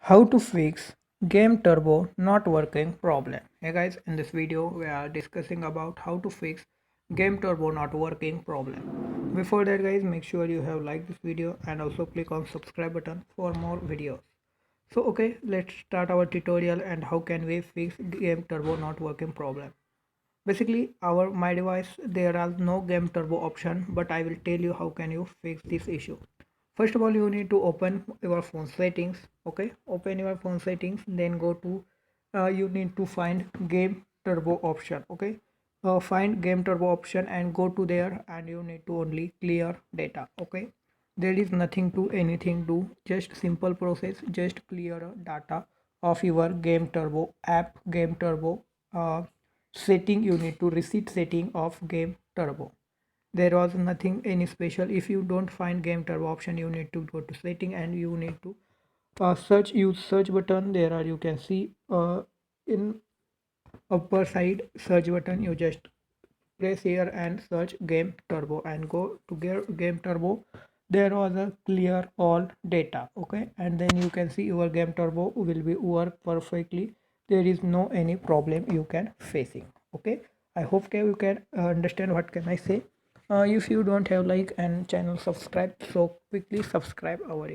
How to fix Game Turbo not working problem. Hey guys, in this video we are discussing about how to fix Game Turbo not working problem. Before that guys, make sure you have liked this video and also click on subscribe button for more videos. So okay, let's start our tutorial and how can we fix Game Turbo not working problem. Basically our my device there are no Game Turbo option, but I will tell you how can you fix this issue. First of all, you need to open your phone settings. Okay, open your phone settings, then go to you need to find Game Turbo option. Okay, find Game Turbo option and go to there, and you need to only clear data. Okay, there is nothing to anything do, just simple process, just clear data of your Game Turbo app. Game Turbo uh, setting, you need to reset setting of Game Turbo. There was nothing any special. If you don't find Game Turbo option, you need to go to setting and you need to search, use search button. There are, you can see in upper side search button, you just press here and search Game Turbo and go to Game Turbo. There was a clear all data. Okay, and then you can see your Game Turbo will be work perfectly. There is no any problem you can facing. Okay, I hope you can understand what can I say. If you don't have like and channel subscribe, so quickly subscribe our